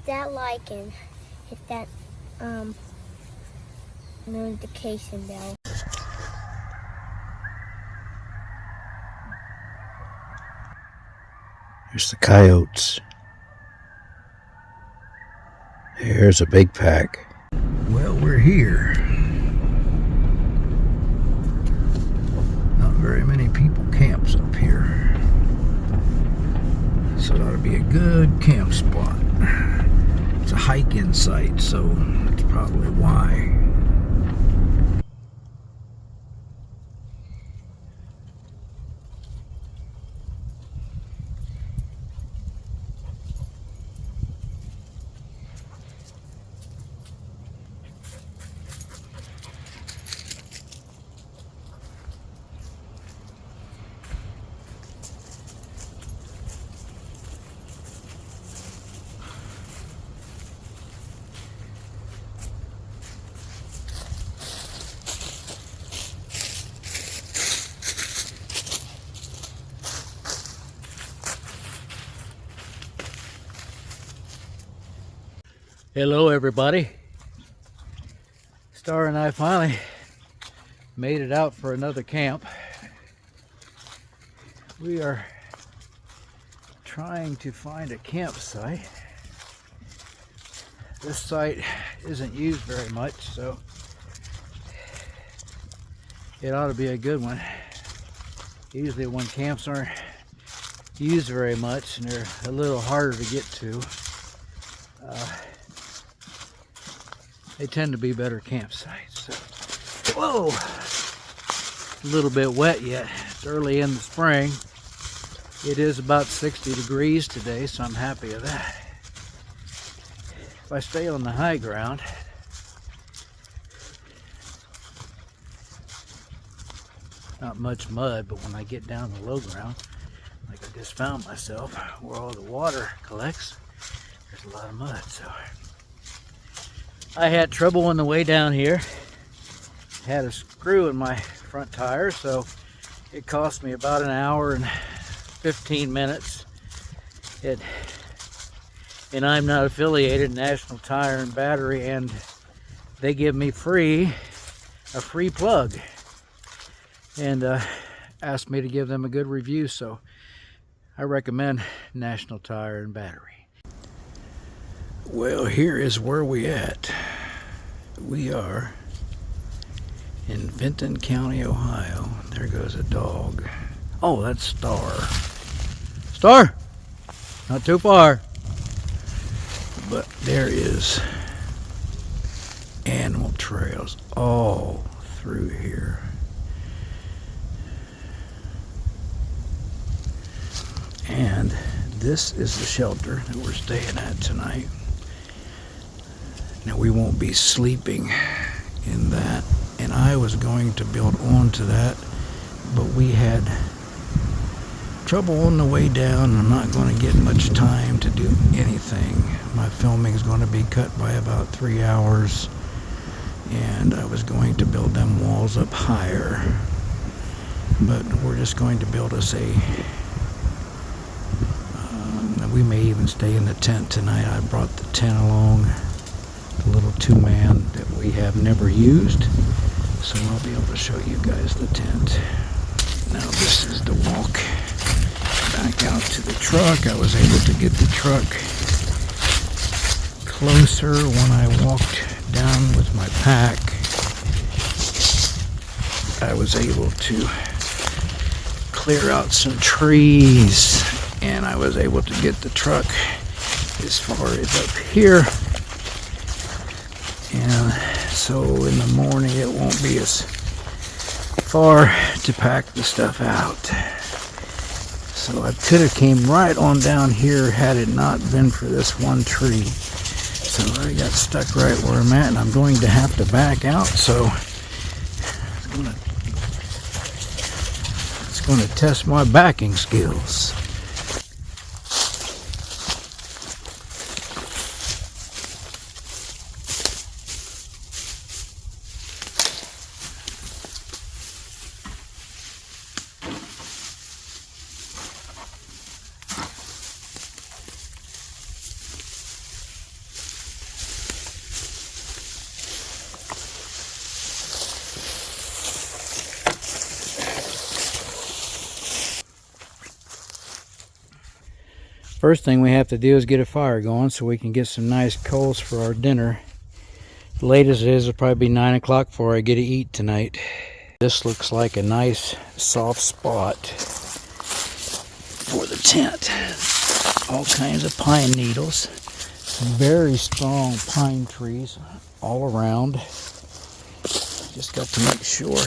that like and hit that notification bell. Here's the coyotes. Here's a big pack. Well, we're here. Not very many people camps up here. So it ought to be a good camp spot. It's a hike-in site, so that's probably why. Hello everybody. Star and I finally made it out for another camp. We are trying to find a campsite. This site isn't used very much, so it ought to be a good one. Usually when camps aren't used very much and they're a little harder to get to, they tend to be better campsites. So, whoa! A little bit wet yet. It's early in the spring. It is about 60 degrees today, so I'm happy with that. If I stay on the high ground, not much mud, but when I get down the low ground, like I just found myself, where all the water collects, there's a lot of mud. So I had trouble on the way down here. Had a screw in my front tire, so it cost me about an hour and 15 minutes. And I'm not affiliated National Tire and Battery, and they give me a free plug and asked me to give them a good review, so I recommend National Tire and Battery. Well, here is where we at. We are in Vinton County, Ohio. There goes a dog. Oh, that's Star. Star! Not too far. But there is animal trails all through here. And this is the shelter that we're staying at tonight. Now we won't be sleeping in that, and I was going to build onto that, but we had trouble on the way down. I'm not going to get much time to do anything. My filming is going to be cut by about 3 hours, and I was going to build them walls up higher, but we're just going to build us we may even stay in the tent tonight. I brought the tent along, the little 2-man that we have never used, so I'll be able to show you guys the tent. Now this is the walk back out to the truck. I was able to get the truck closer when I walked down with my pack. I was able to clear out some trees, and I was able to get the truck as far as up here, and so in the morning it won't be as far to pack the stuff out. So I could have came right on down here had it not been for this one tree. So I got stuck right where I'm at, and I'm going to have to back out, so it's going to test my backing skills. First thing we have to do is get a fire going so we can get some nice coals for our dinner. The latest it is, it'll probably be 9 o'clock before I get to eat tonight. This looks like a nice soft spot for the tent. All kinds of pine needles. Some very strong pine trees all around. Just got to make sure.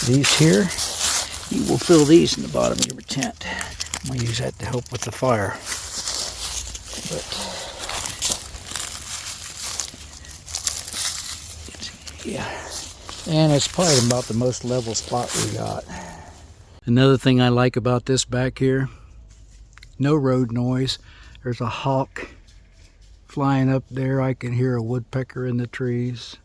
These here, you will fill these in the bottom of your tent. I'm going to use that to help with the fire. But yeah, and it's probably about the most level spot we got. Another thing I like about this back here, no road noise. There's a hawk flying up there. I can hear a woodpecker in the trees.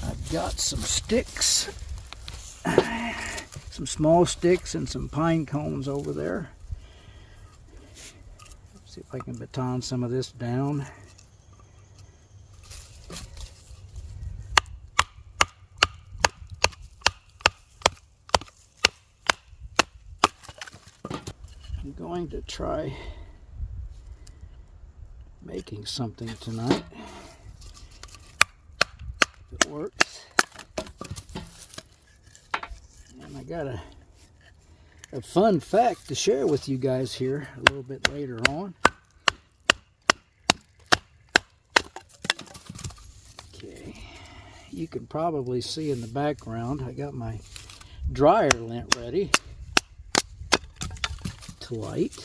I've got some sticks, some small sticks and some pine cones over there. See if I can baton some of this down. I'm going to try making something tonight. If it works. And I got a fun fact to share with you guys here a little bit later on. Okay, you can probably see in the background I got my dryer lint ready to light.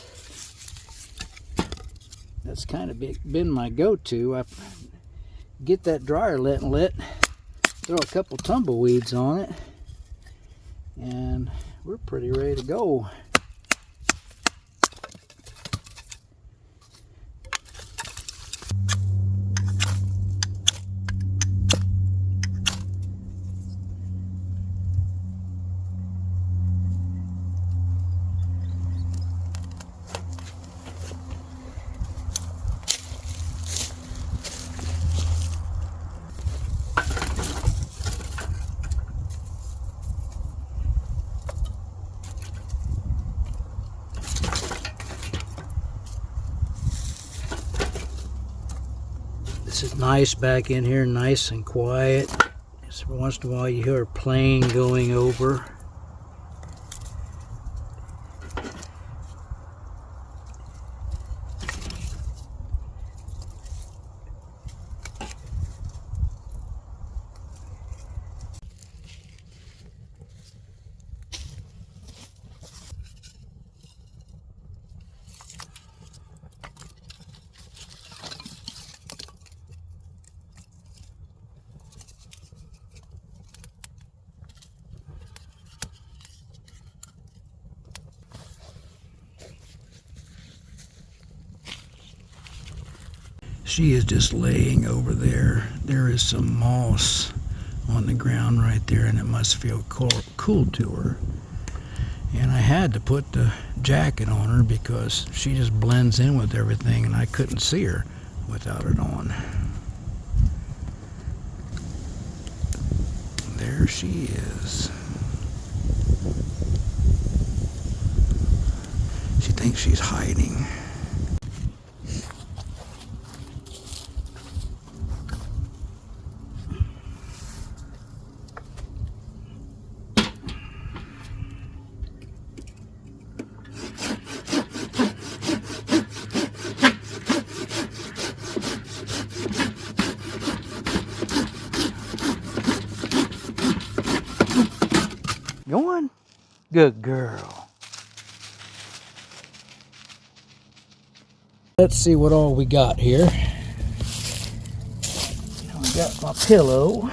That's kind of been my go-to. I get that dryer lint lit, throw a couple tumbleweeds on it, and we're pretty ready to go. This is nice back in here, nice and quiet. Just every once in a while you hear a plane going over. She is just laying over there. There is some moss on the ground right there, and it must feel cool to her. And I had to put the jacket on her because she just blends in with everything, and I couldn't see her without it on. There she is. She thinks she's hiding. Going? Good girl. Let's see what all we got here. We got my pillow.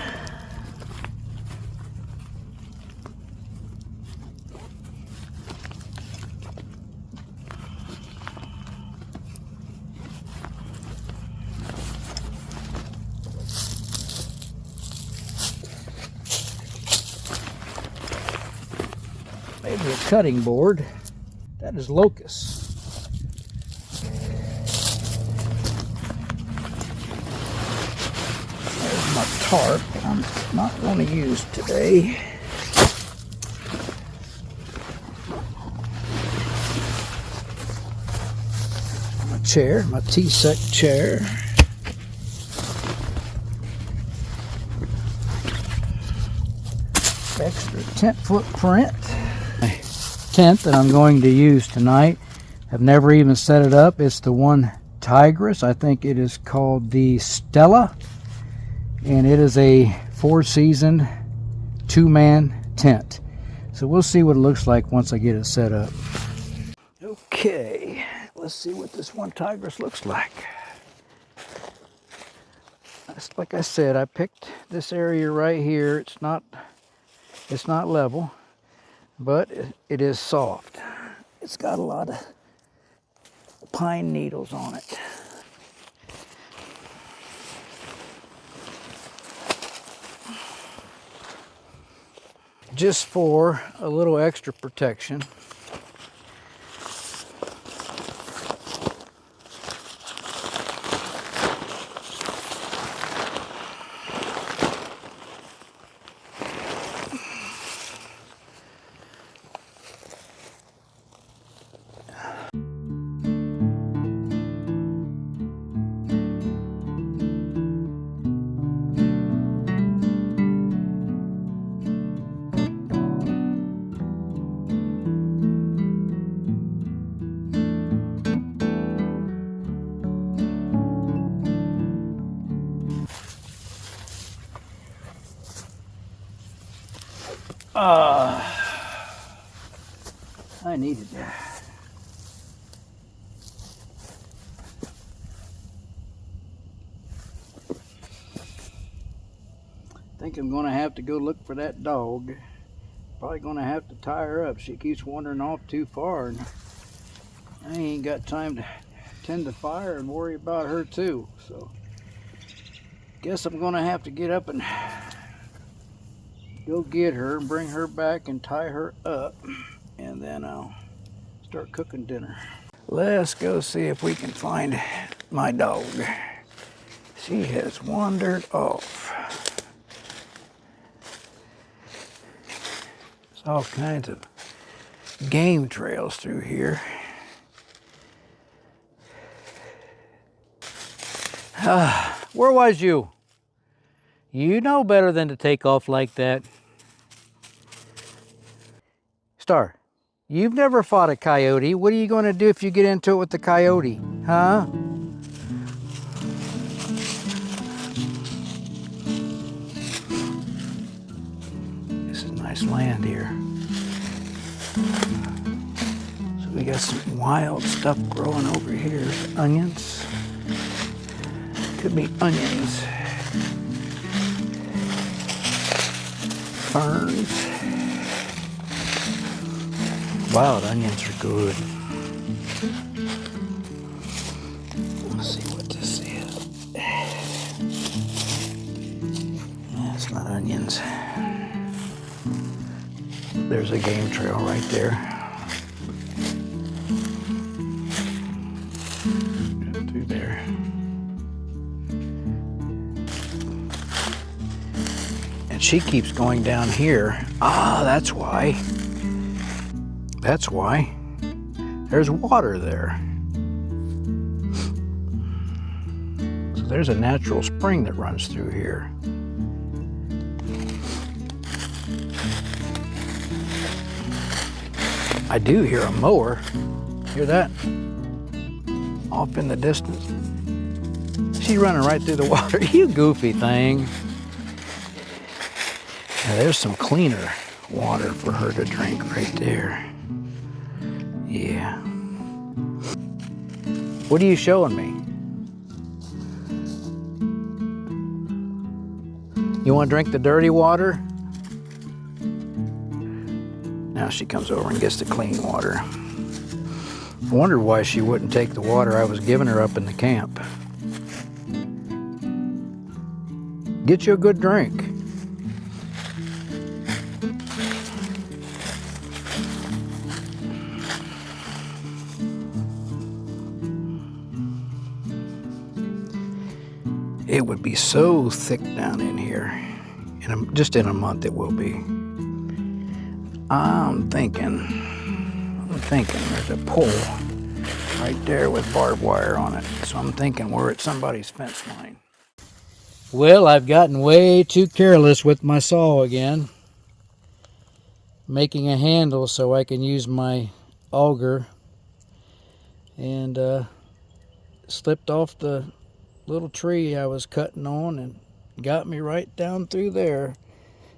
Maybe a cutting board. That is locust. There's my tarp that I'm not going to use today. My chair, my TCEK chair. Extra tent footprint. My tent that I'm going to use tonight, I've never even set it up. It's the one Tigris. I think it is called the Stella, and it is a 4-season 2-man tent. So we'll see what it looks like once I get it set up. Okay, let's see what this one Tigris looks like. Like I said, I picked this area right here. It's not level, but it is soft. It's got a lot of pine needles on it. Just for a little extra protection. I needed that. I think I'm going to have to go look for that dog. Probably going to have to tie her up. She keeps wandering off too far, and I ain't got time to tend to fire and worry about her too. So guess I'm going to have to get up and go get her and bring her back and tie her up, and then I'll start cooking dinner. Let's go see if we can find my dog. She has wandered off. There's all kinds of game trails through here. Where was you? You know better than to take off like that. Star, you've never fought a coyote. What are you going to do if you get into it with the coyote? Huh? This is nice land here. So we got some wild stuff growing over here. Onions. Could be onions. Ferns. Wild onions are good. Let's see what this is. That's not onions. There's a game trail right there. Go through there. And she keeps going down here. Ah, that's why. That's why. There's water there. So there's a natural spring that runs through here. I do hear a mower. Hear that? Off in the distance. She's running right through the water. You goofy thing. Now there's some cleaner water for her to drink right there. Yeah. What are you showing me? You want to drink the dirty water? Now she comes over and gets the clean water. I wondered why she wouldn't take the water I was giving her up in the camp. Get you a good drink. it would be so thick down in here. And just in a month it will be. I'm thinking there's a pole right there with barbed wire on it. So I'm thinking we're at somebody's fence line. Well, I've gotten way too careless with my saw again, making a handle so I can use my auger, and slipped off the little tree I was cutting on and got me right down through there.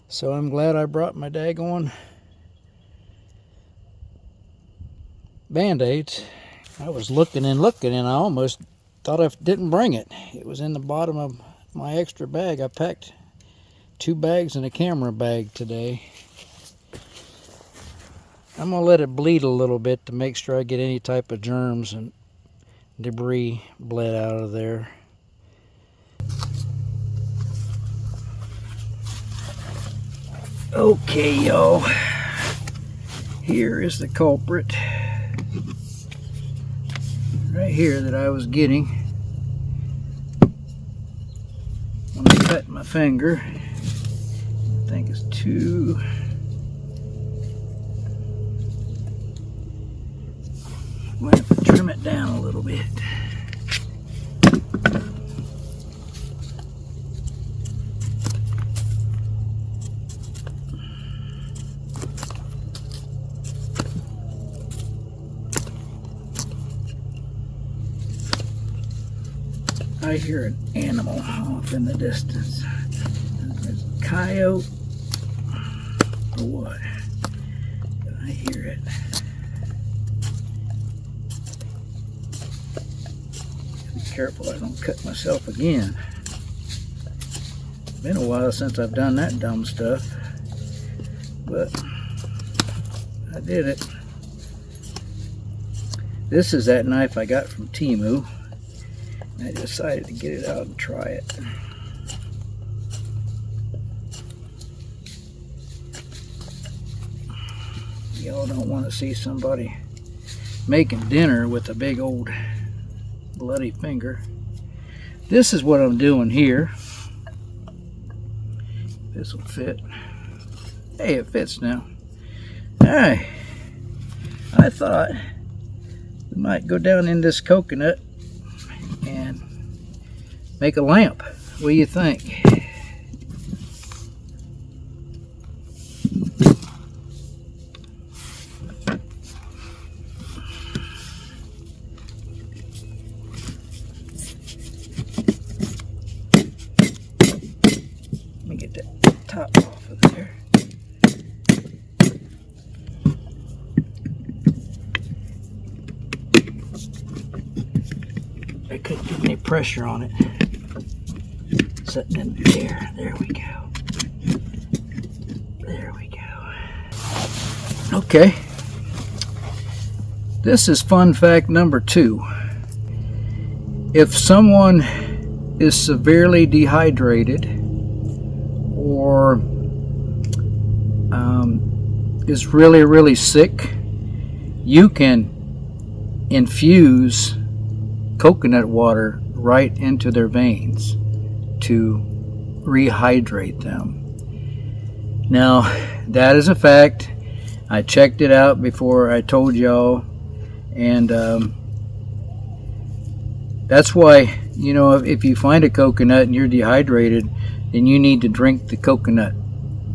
So I'm glad I brought my daggone Band-Aids. I was looking and I almost thought I didn't bring it. It was in the bottom of my extra bag. I packed 2 bags and a camera bag today. I'm gonna let it bleed a little bit to make sure I get any type of germs and debris bled out of there. Okay, y'all, here is the culprit right here that I was getting when I cut my finger. I think it's too... I'm going to have to trim it down a little bit. I hear an animal off in the distance. There's a coyote or what? But I hear it. Be careful I don't cut myself again. It's been a while since I've done that dumb stuff, but I did it. This is that knife I got from Temu. I decided to get it out and try it. Y'all don't want to see somebody making dinner with a big old bloody finger. This is what I'm doing here. This will fit. Hey, it fits now. Alright. I thought we might go down in this coconut and make a lamp. What do you think? Let me get that top off of there. I couldn't get any pressure on it. Sitting in there. There we go. There we go. Okay. This is fun fact number 2. If someone is severely dehydrated or is really sick, you can infuse coconut water right into their veins to rehydrate them. Now, that is a fact. I checked it out before I told y'all, and that's why, you know, if you find a coconut and you're dehydrated, then you need to drink the coconut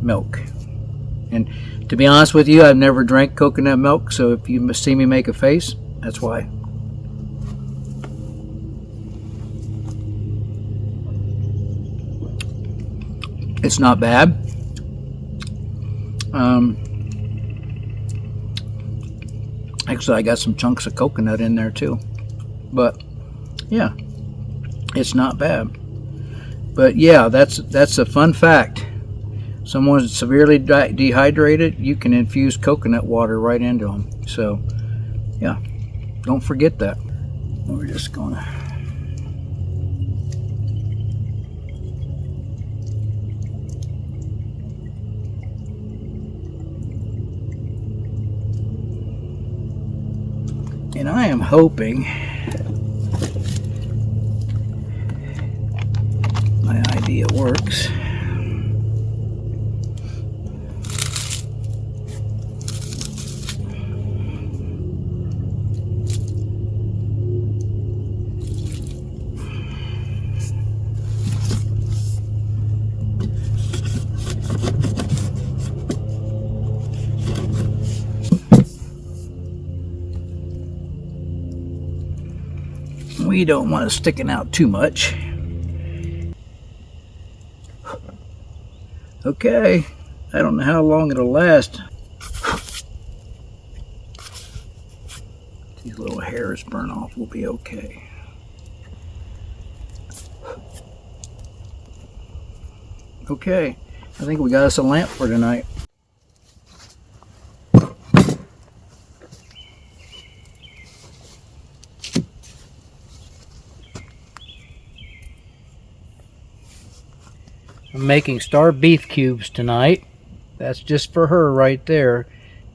milk. And to be honest with you, I've never drank coconut milk, so if you see me make a face, that's why. It's not bad. Actually, I got some chunks of coconut in there too. But yeah, it's not bad. But yeah, that's a fun fact. Someone's severely dehydrated, you can infuse coconut water right into them. So yeah, don't forget that. We're just gonna and I am hoping it works. We don't want it sticking out too much. Okay, I don't know how long it'll last. These little hairs burn off, we'll be okay. Okay, I think we got us a lamp for tonight. I'm making star beef cubes tonight. That's just for her right there.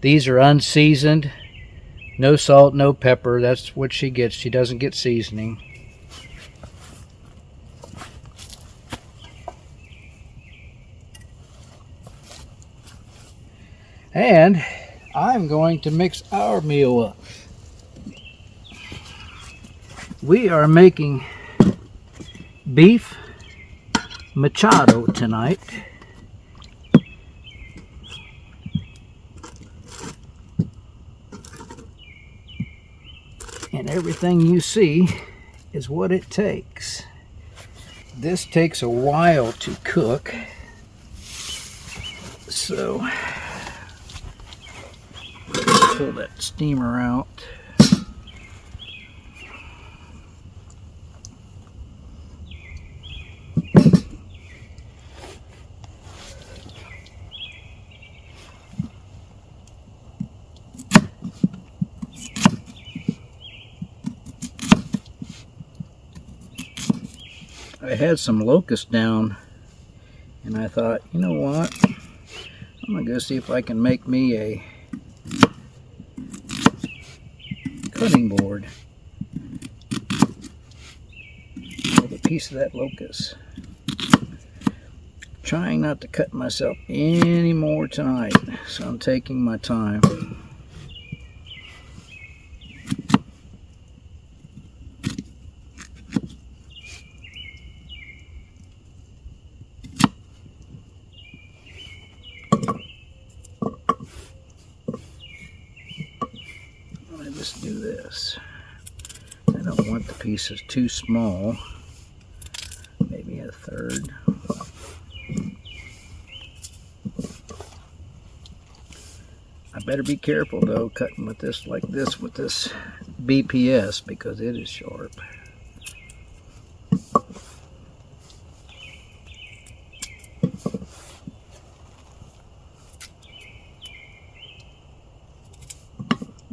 These are unseasoned, no salt, no pepper. That's what she gets. She doesn't get seasoning. And I'm going to mix our meal up. We are making beef Mechado tonight. And everything you see is what it takes. This takes a while to cook. So pull that steamer out. I had some locusts down and I thought, you know what, I'm gonna go see if I can make me a cutting board with a piece of that locust. Trying not to cut myself any more tonight, so I'm taking my time. Just do this. I don't want the pieces too small. Maybe a third. I better be careful though, cutting with this like this with this BPS because it is sharp.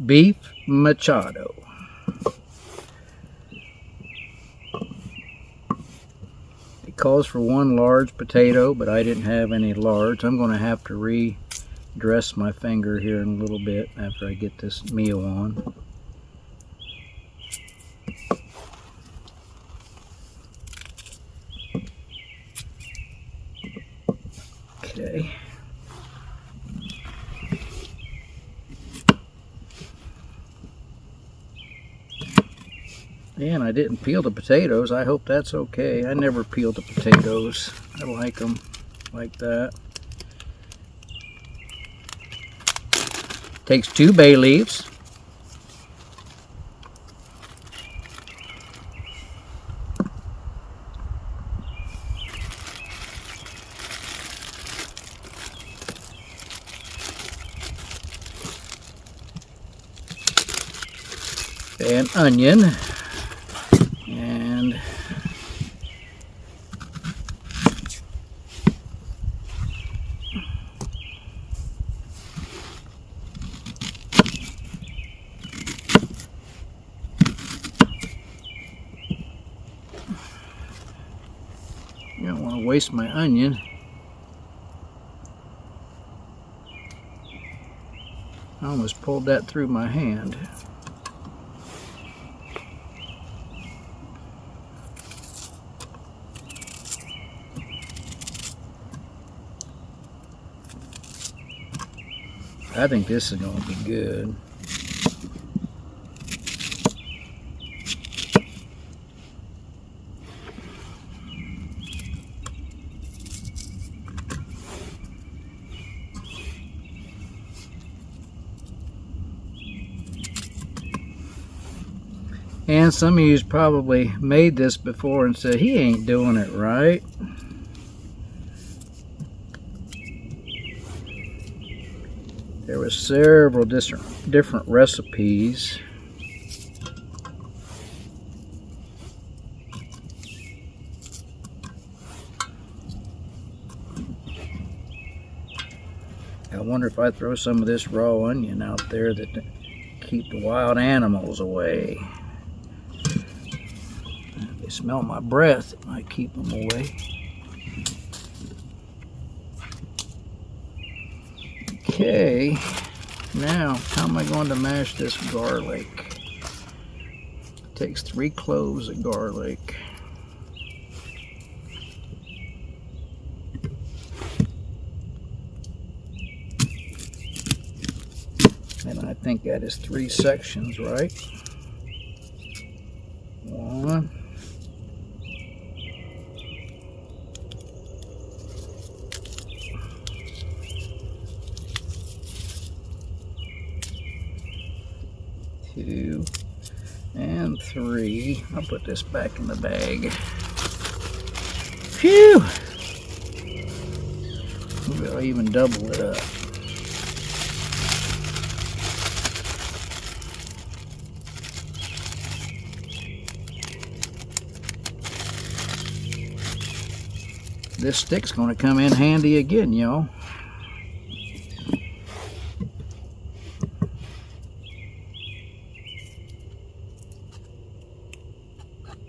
Beef Mechado. It calls for 1 large potato, but I didn't have any large. I'm going to have to redress my finger here in a little bit after I get this meal on. Okay. And I didn't peel the potatoes. I hope that's okay. I never peel the potatoes. I like them like that. Takes 2 bay leaves. An onion. And you don't want to waste my onion. I almost pulled that through my hand. I think this is going to be good. And some of you's probably made this before and said, he ain't doing it right. There were several different recipes. I wonder if I throw some of this raw onion out there that keep the wild animals away. If they smell my breath, it might keep them away. Okay, now how am I going to mash this garlic? It takes 3 cloves of garlic. And I think that is 3 sections, right? 1. 2 and 3. I'll put this back in the bag. Phew! Maybe I'll even double it up. This stick's going to come in handy again, y'all.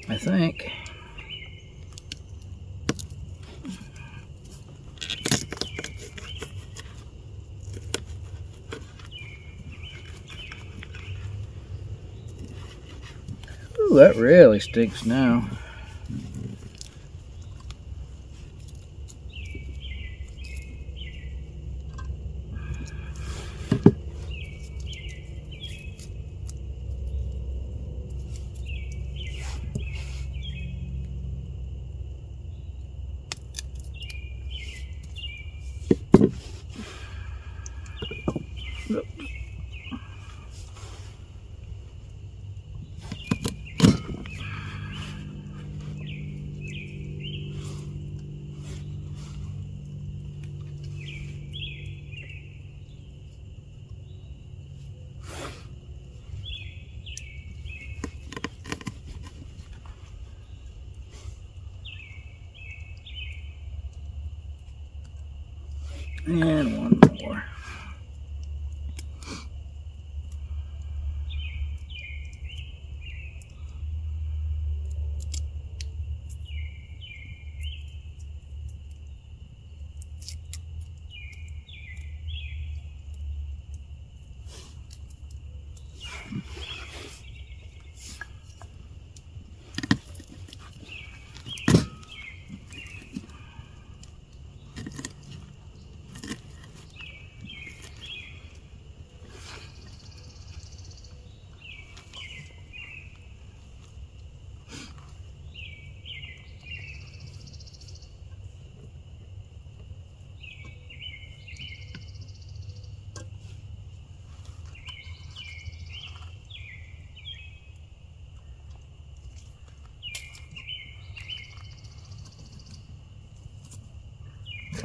I think. Ooh, that really stinks now. And one more.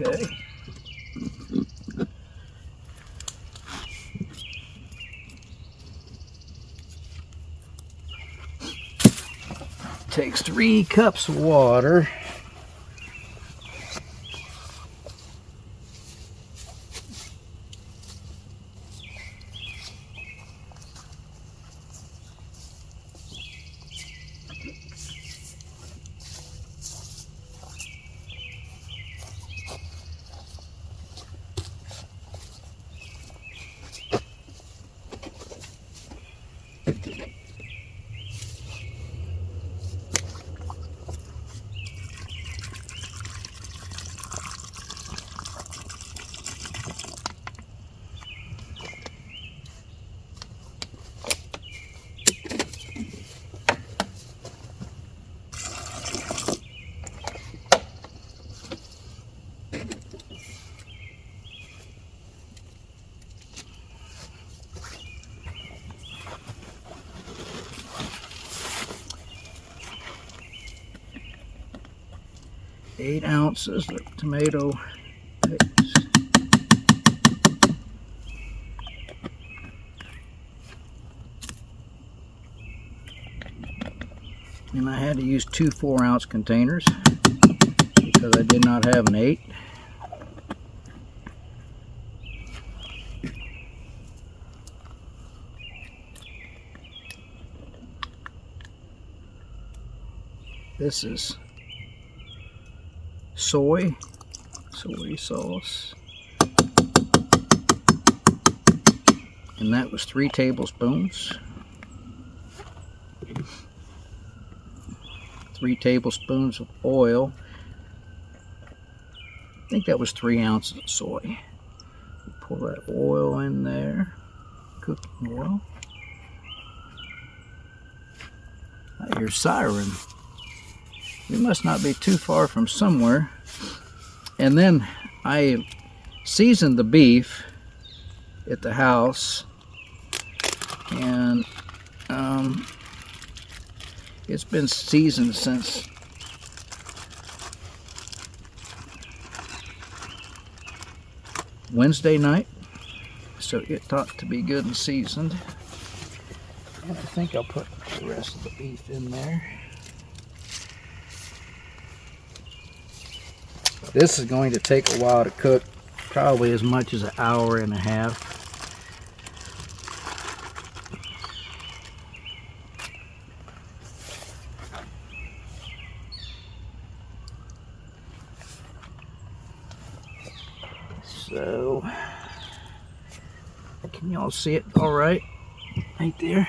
Okay. Takes 3 cups of water. 8 ounces of tomato paste. And I had to use 2 4-ounce containers because I did not have an 8. This is soy sauce. And that was 3 tablespoons. 3 tablespoons of oil. I think that was 3 ounces of soy. Pour that oil in there. Cooking oil. I hear siren. We must not be too far from somewhere. And then I seasoned the beef at the house, and it's been seasoned since Wednesday night, so it ought to be good and seasoned. And I think I'll put the rest of the beef in there. This is going to take a while to cook, probably as much as an hour and a half. So, can y'all see it all right? Right there.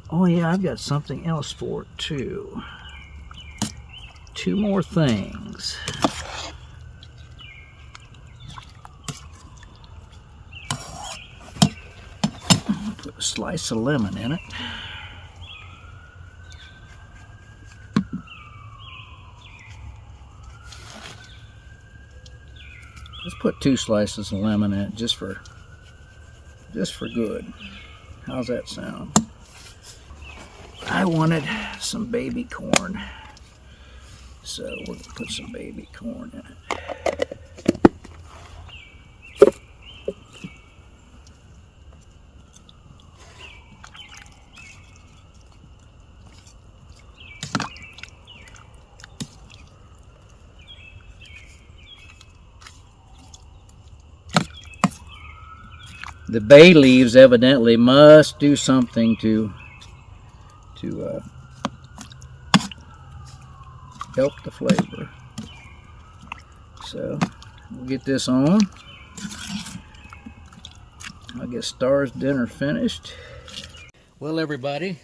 Oh yeah, I've got something else for it too. 2 more things. Put a slice of lemon in it. Let's put 2 slices of lemon in it just for good. How's that sound? I wanted some baby corn, so we're going to put some baby corn in it. The bay leaves evidently must do something to help the flavor. So we'll get this on. I'll get Star's dinner finished. Well, everybody,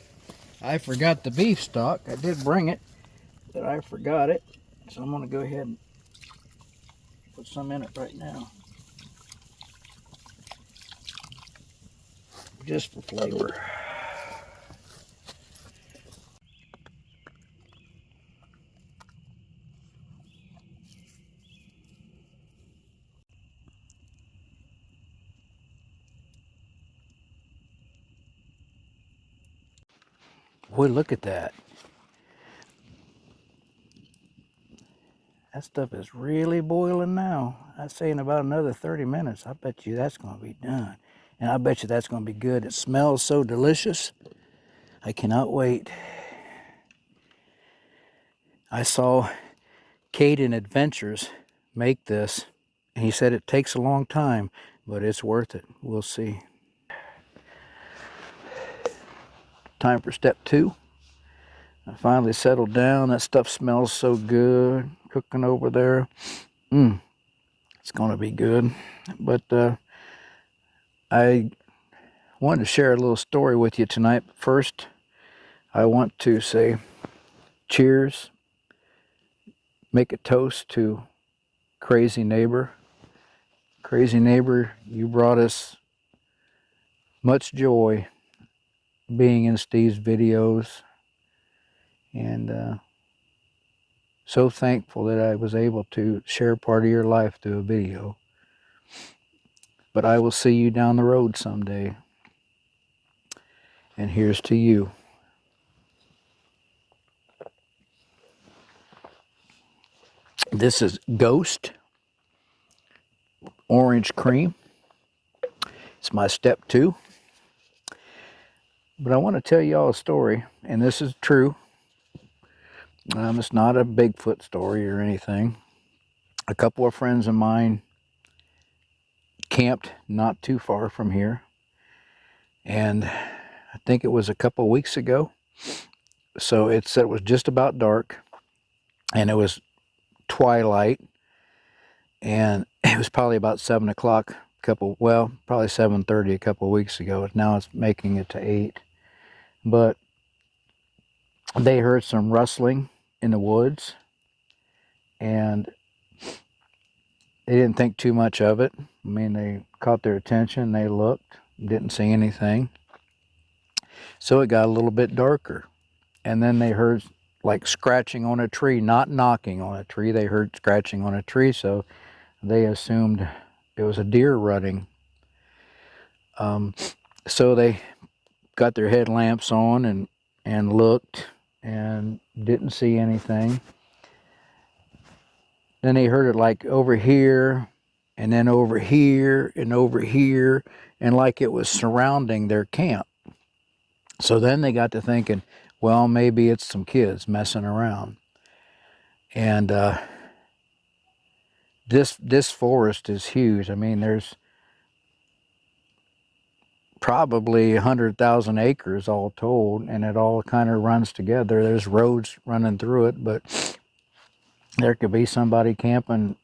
I forgot the beef stock. I did bring it, but I forgot it. So I'm going to go ahead and put some in it right now, just for flavor. Boy, look at that. That stuff is really boiling now. I'd say in about another 30 minutes, I bet you that's going to be done. And I bet you that's going to be good. It smells so delicious. I cannot wait. I saw Caden Adventures make this, and he said it takes a long time, but it's worth it. We'll see. Time for step 2. I finally settled down. That stuff smells so good cooking over there. It's going to be good. But I wanted to share a little story with you tonight. But first, I want to say cheers. Make a toast to Crazy Neighbor. Crazy Neighbor, you brought us much joy being in Steve's videos. And so thankful that I was able to share part of your life through a video. But I will see you down the road someday. And here's to you. This is Ghost Orange Cream. It's my step 2. But I want to tell you all a story, and this is true. It's not a Bigfoot story or anything. A couple of friends of mine camped not too far from here, and I think it was a couple of weeks ago. So it said it was just about dark, and it was twilight, and it was probably about 7 o'clock probably 7:30 a couple of weeks ago. Now it's making it to 8. But they heard some rustling in the woods, and they didn't think too much of it. I mean, they caught their attention, they looked, didn't see anything. So it got a little bit darker. And then they heard like scratching on a tree, not knocking on a tree. They heard scratching on a tree, so they assumed it was a deer running. So they got their headlamps on and looked and didn't see anything. Then they heard it like over here, and then over here, and over here, and like it was surrounding their camp. So then they got to thinking, well, maybe it's some kids messing around. And this forest is huge. I mean, there's probably 100,000 acres all told, and it all kind of runs together. There's roads running through it, but there could be somebody camping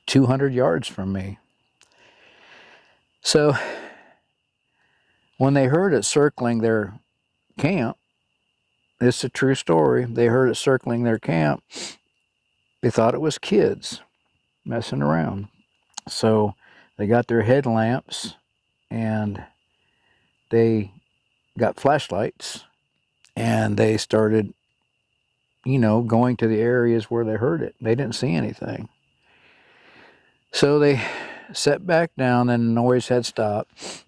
200 yards from me. So when they heard it circling their camp, it's a true story, they heard it circling their camp, they thought it was kids messing around. So they got their headlamps and they got flashlights, and they started, going to the areas where they heard it. They didn't see anything. So they sat back down, and the noise had stopped.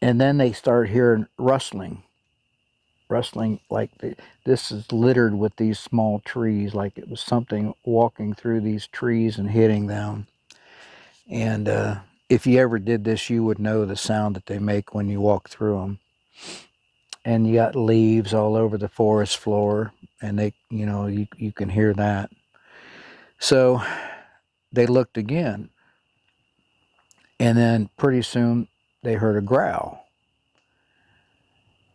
And then they started hearing rustling like this is littered with these small trees, like it was something walking through these trees and hitting them. And if you ever did this, you would know the sound that they make when you walk through them. And you got leaves all over the forest floor, and they, you can hear that. So they looked again, and then pretty soon they heard a growl.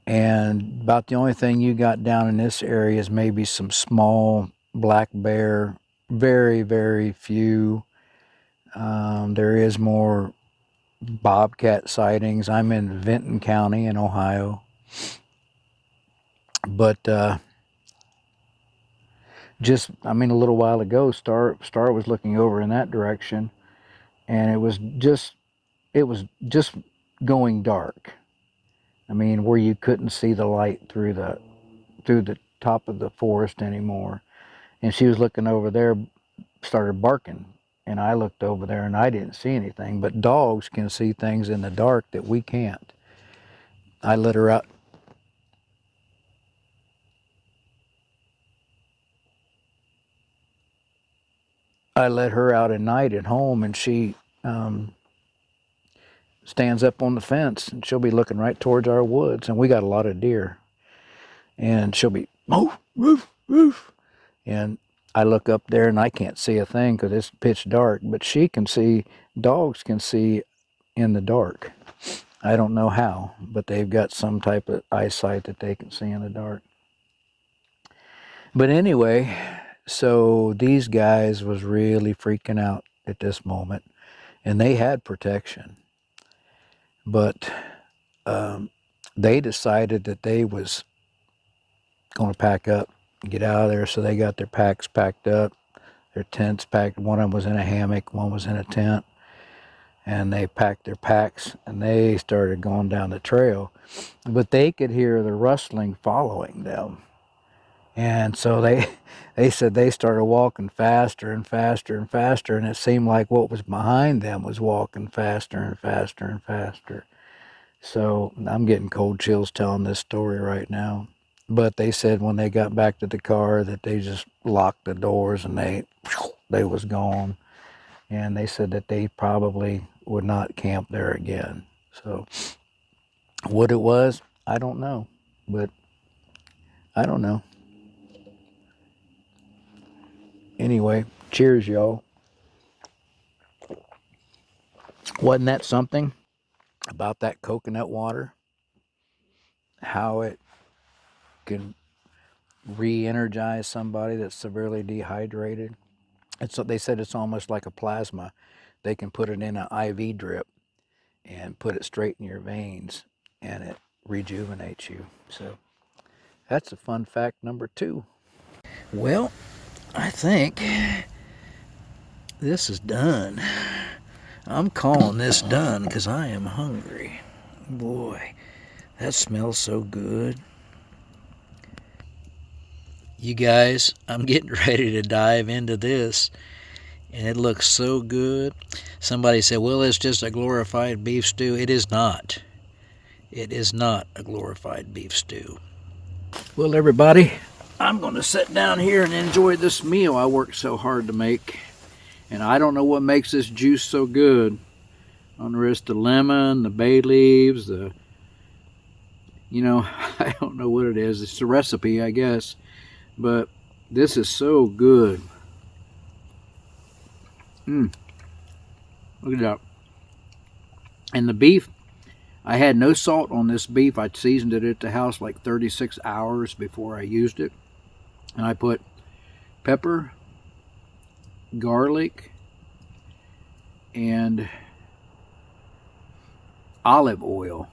And about the only thing you got down in this area is maybe some small black bear, very, very few. There is more bobcat sightings. I'm in Vinton County in Ohio. But a little while ago, Star was looking over in that direction, and it was just going dark. I mean, where you couldn't see the light through the top of the forest anymore. And she was looking over there, started barking, and I looked over there and I didn't see anything. But dogs can see things in the dark that we can't. I let her out. I let her out at night at home, and she stands up on the fence, and she'll be looking right towards our woods, and we got a lot of deer. And she'll be, "Woof, woof, woof." And I look up there and I can't see a thing because it's pitch dark, but she can see, dogs can see in the dark. I don't know how, but they've got some type of eyesight that they can see in the dark. But anyway, so these guys was really freaking out at this moment, and they had protection. But they decided that they was going to pack up and get out of there, so they got their packs packed up, their tents packed. One of them was in a hammock, one was in a tent, and they packed their packs, and they started going down the trail. But they could hear the rustling following them. And so they said they started walking faster and faster and faster, and it seemed like what was behind them was walking faster and faster and faster. So I'm getting cold chills telling this story right now. But they said when they got back to the car that they just locked the doors and they was gone. And they said that they probably would not camp there again. So what it was, I don't know. But I don't know. Anyway, cheers, y'all. Wasn't that something about that coconut water? How it can re-energize somebody that's severely dehydrated. They said it's almost like a plasma. They can put it in an IV drip and put it straight in your veins, and it rejuvenates you. So that's a fun fact number 2. Well, I think this is done. I'm calling this done because I am hungry. Boy, that smells so good. You guys, I'm getting ready to dive into this, and it looks so good. Somebody said, well, it's just a glorified beef stew. It is not. It is not a glorified beef stew. Well, everybody, I'm going to sit down here and enjoy this meal I worked so hard to make. And I don't know what makes this juice so good. Under it's the lemon, the bay leaves, I don't know what it is. It's the recipe, I guess. But this is so good. Look at that. And the beef, I had no salt on this beef. I seasoned it at the house like 36 hours before I used it. And I put pepper, garlic, and olive oil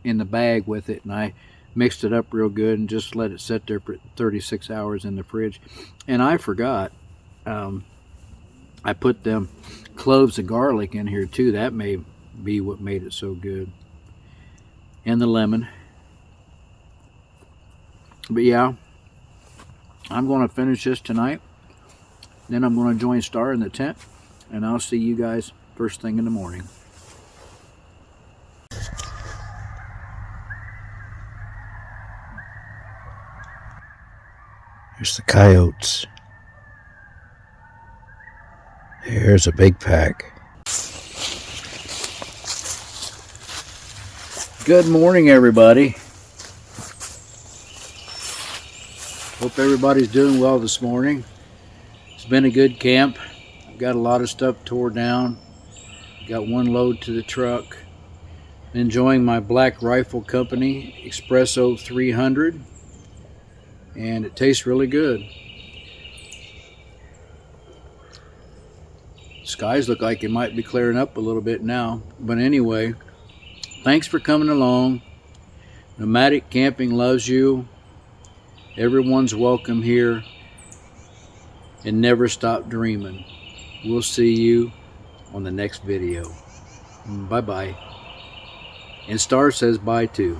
in the bag with it. And I mixed it up real good and just let it sit there for 36 hours in the fridge. And I forgot, I put them cloves of garlic in here too. That may be what made it so good. And the lemon. But yeah, I'm going to finish this tonight. Then I'm going to join Star in the tent. And I'll see you guys first thing in the morning. Here's the coyotes. Here's a big pack. Good morning, everybody. Hope everybody's doing well this morning. It's been a good camp. I've got a lot of stuff tore down. Got one load to the truck. Enjoying my Black Rifle Company Espresso 300. And it tastes really good. Skies look like it might be clearing up a little bit now. But anyway, thanks for coming along. Nomadic Camping loves you. Everyone's welcome here. And never stop dreaming. We'll see you on the next video. Bye-bye. And Star says bye too.